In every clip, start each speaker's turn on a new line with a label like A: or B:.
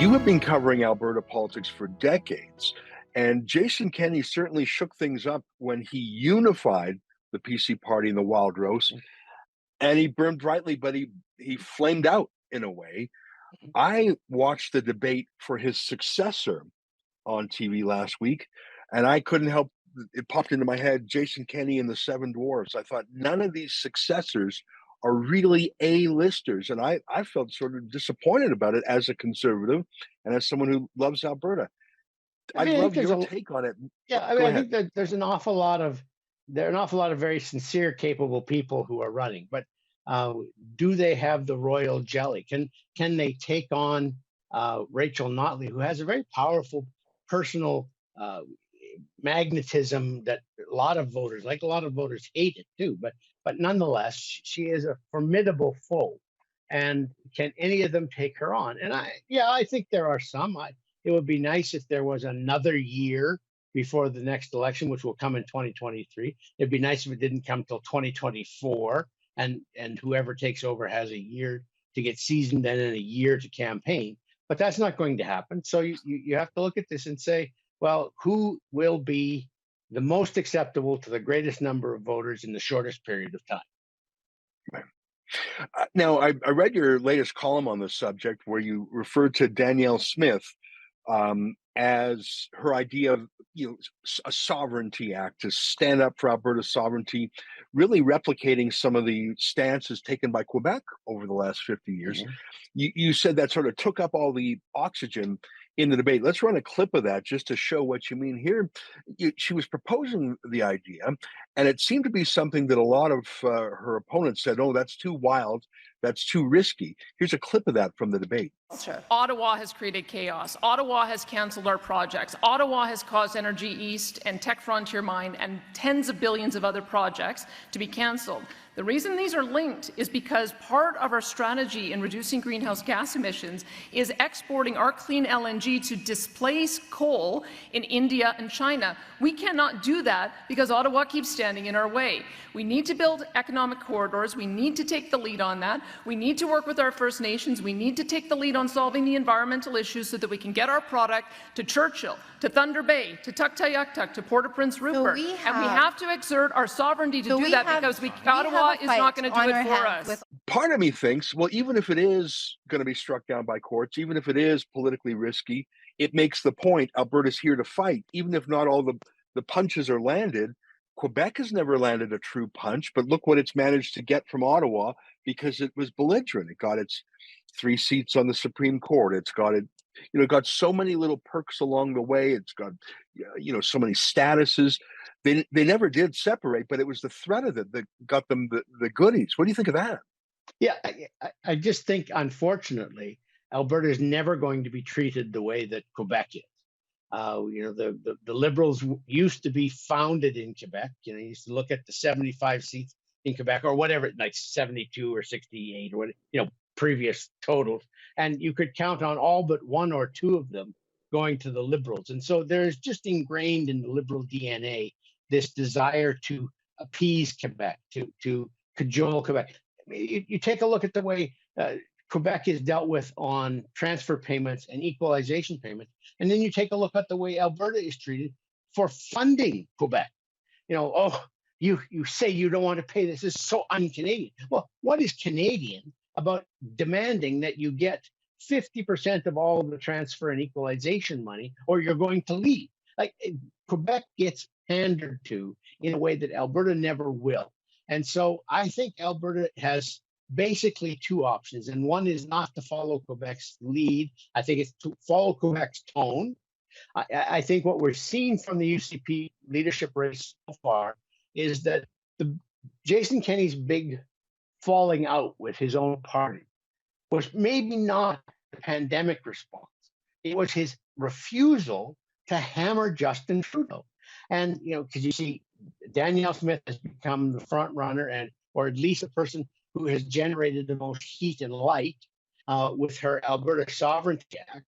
A: You have been covering Alberta politics for decades, and Jason Kenney certainly shook things up when he unified the PC party in the Wild Rose, and he burned brightly, but he flamed out in a way. I watched the debate for his successor on TV last week, and I couldn't help it popped into my head Jason Kenney and the Seven Dwarfs. I thought none of these successors are really A-listers, and I felt sort of disappointed about it as a conservative and as someone who loves Alberta.
B: I
A: I'd
B: mean, I think
A: love
B: there's
A: your
B: a
A: take on it.
B: yeah. I
A: Go
B: mean, I
A: ahead.
B: think that there are an awful lot of very sincere, capable people who are running. But uh, do they have the royal jelly? Can they take on Rachel Notley, who has a very powerful personal uh, magnetism that a lot of voters, hate it too. But nonetheless, she is a formidable foe. And can any of them take her on? And I think there are some. It would be nice if there was another year before the next election, which will come in 2023. It'd be nice if it didn't come till 2024, and whoever takes over has a year to get seasoned and then a year to campaign. But that's not going to happen. So you have to look at this and say, well, who will be the most acceptable to the greatest number of voters in the shortest period of time?
A: Now, I read your latest column on the subject where you referred to Danielle Smith as her idea of a sovereignty act to stand up for Alberta's sovereignty, really replicating some of the stances taken by Quebec over the last 50 years.
B: Mhm.
A: You said that sort of took up all the oxygen in the debate. Let's run a clip of that just to show what you mean here. She was proposing the idea, and it seemed to be something that a lot of her opponents said, oh, that's too wild, that's too risky. Here's a clip of that from the debate.
C: Ottawa has created chaos. Ottawa has cancelled our projects. Ottawa has caused Energy East and Tech Frontier Mine and tens of billions of other projects to be cancelled. The reason these are linked is because part of our strategy in reducing greenhouse gas emissions is exporting our clean LNG to displace coal in India and China. We cannot do that because Ottawa keeps standing in our way. We need to build economic corridors. We need to take the lead on that. We need to work with our First Nations. We need to take the lead on solving the environmental issues so that we can get our product to Churchill, to Thunder Bay, to Tuktoyaktuk, to Port-au-Prince Rupert. And we have to exert our sovereignty to do that because Ottawa is not going to do it for us.
A: Part of me thinks, well, even if it is going to be struck down by courts, even if it is politically risky, it makes the point Alberta's here to fight. Even if not all the punches are landed, Quebec has never landed a true punch, but look what it's managed to get from Ottawa because it was belligerent. It got its 3 seats on the Supreme Court. It's got got so many little perks along the way. It's got, so many statuses. They never did separate, but it was the threat of it that got them the goodies. What do you think of that?
B: Yeah, I just think, unfortunately, Alberta is never going to be treated the way that Quebec is. The Liberals used to be founded in Quebec. You used to look at the 75 seats in Quebec or whatever, like 72 or 68 or what, previous totals. And you could count on all but 1 or 2 of them going to the Liberals. And so there's just ingrained in the Liberal DNA this desire to appease Quebec, to cajole Quebec. You take a look at the way Quebec is dealt with on transfer payments and equalization payments, and then you take a look at the way Alberta is treated for funding Quebec. You say you don't want to pay this. This is so un-Canadian. Well, what is Canadian about demanding that you get 50% of all of the transfer and equalization money, or you're going to leave? Like, Quebec gets pandered to in a way that Alberta never will. And so I think Alberta has basically 2 options. And one is not to follow Quebec's lead. I think it's to follow Quebec's tone. I think what we're seeing from the UCP leadership race so far is that Jason Kenney's big falling out with his own party was maybe not the pandemic response. It was his refusal to hammer Justin Trudeau. And, because you see, Danielle Smith has become the front runner, or at least the person who has generated the most heat and light with her Alberta Sovereignty Act.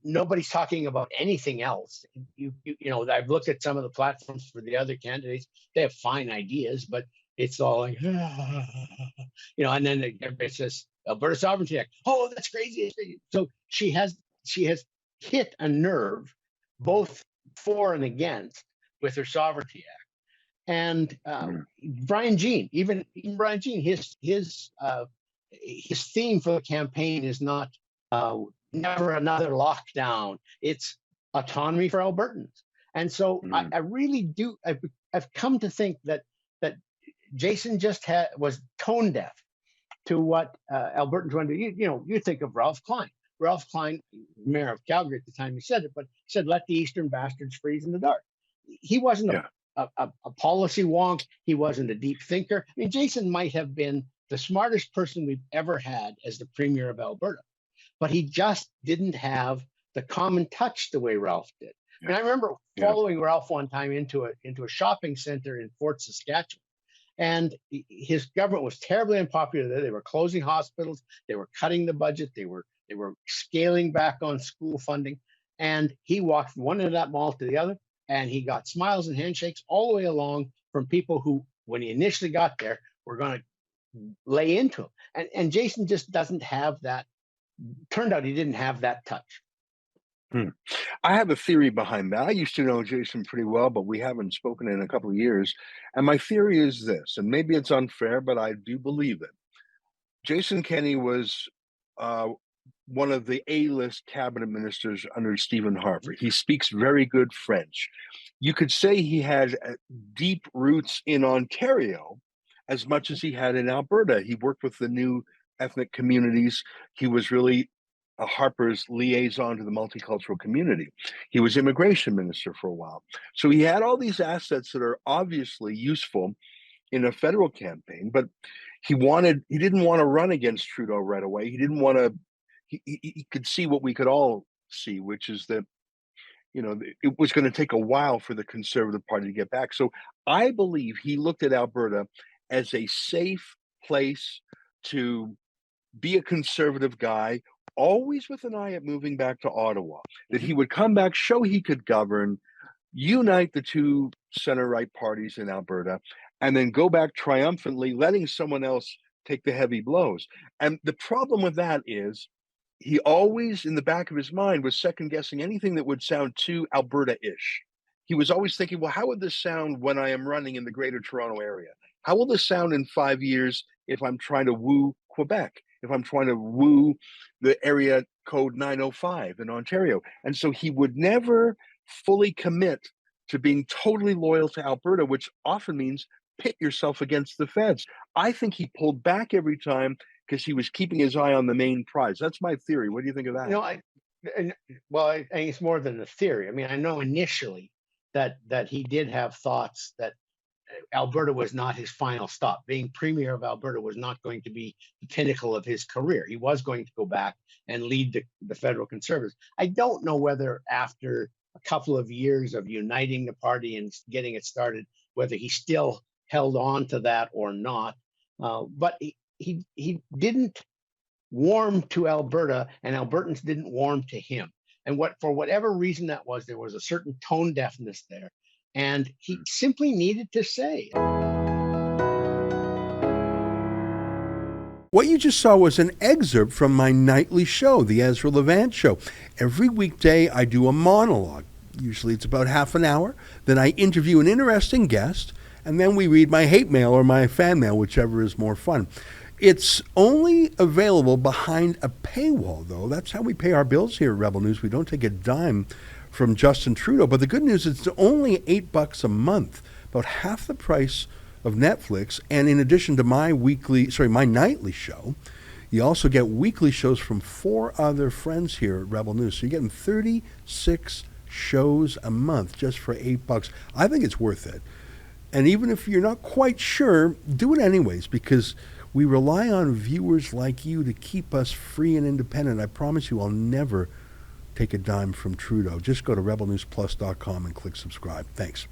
B: Nobody's talking about anything else. I've looked at some of the platforms for the other candidates. They have fine ideas, but it's all like, and then everybody says Alberta Sovereignty Act. Oh, that's crazy. So she has she has hit a nerve, both for and against, with her Sovereignty Act. And Brian Jean, even Brian Jean, his theme for the campaign is not never another lockdown. It's autonomy for Albertans. And so I really do. I've come to think that Jason just was tone deaf to what Albertans wanted to do. You think of Ralph Klein. Ralph Klein, mayor of Calgary at the time he said it, but said, "Let the Eastern bastards freeze in the dark." He wasn't a policy wonk. He wasn't a deep thinker. I mean, Jason might have been the smartest person we've ever had as the premier of Alberta, but he just didn't have the common touch the way Ralph did. And I remember following Ralph one time into a shopping center in Fort Saskatchewan, and his government was terribly unpopular there. They were closing hospitals, they were cutting the budget, they were scaling back on school funding, and he walked from one end of that mall to the other, and he got smiles and handshakes all the way along from people who, when he initially got there, were going to lay into him. And Jason just doesn't have that. Turned out he didn't have that touch.
A: I have a theory behind that. I used to know Jason pretty well, but we haven't spoken in a couple of years. And my theory is this, and maybe it's unfair, but I do believe it. Jason Kenney was one of the A-list cabinet ministers under Stephen Harper. He speaks very good French. You could say he had deep roots in Ontario as much as he had in Alberta. He worked with the new ethnic communities. He was really Harper's liaison to the multicultural community. He was immigration minister for a while. So he had all these assets that are obviously useful in a federal campaign, but he didn't want to run against Trudeau right away. He didn't want to, he could see what we could all see, which is that, it was going to take a while for the Conservative Party to get back. So I believe he looked at Alberta as a safe place to be a conservative guy, always with an eye at moving back to Ottawa, that he would come back, show he could govern, unite the two center-right parties in Alberta, and then go back triumphantly, letting someone else take the heavy blows. And the problem with that is he always, in the back of his mind, was second-guessing anything that would sound too Alberta-ish. He was always thinking, well, how would this sound when I am running in the Greater Toronto Area? How will this sound in 5 years if I'm trying to woo Quebec, if I'm trying to woo the area code 905 in Ontario? And so he would never fully commit to being totally loyal to Alberta, which often means pit yourself against the feds. I think he pulled back every time because he was keeping his eye on the main prize. That's my theory. What do you think of that?
B: I think it's more than a theory. I mean, I know initially that he did have thoughts that Alberta was not his final stop. Being premier of Alberta was not going to be the pinnacle of his career. He was going to go back and lead the federal Conservatives. I don't know whether after a couple of years of uniting the party and getting it started, whether he still held on to that or not. But he didn't warm to Alberta, and Albertans didn't warm to him. And for whatever reason that was, there was a certain tone deafness there. And he simply needed to say.
D: What you just saw was an excerpt from my nightly show, the Ezra Levant Show. Every weekday, I do a monologue. Usually it's about half an hour. Then I interview an interesting guest, and then we read my hate mail or my fan mail, whichever is more fun. It's only available behind a paywall, though. That's how we pay our bills here at Rebel News. We don't take a dime from Justin Trudeau. But the good news is it's only $8 a month, about half the price of Netflix. And in addition to my nightly show, you also get weekly shows from 4 other friends here at Rebel News. So you're getting 36 shows a month just for $8. I think it's worth it. And even if you're not quite sure, do it anyways, because we rely on viewers like you to keep us free and independent. I promise you I'll never take a dime from Trudeau. Just go to rebelnewsplus.com and click subscribe. Thanks.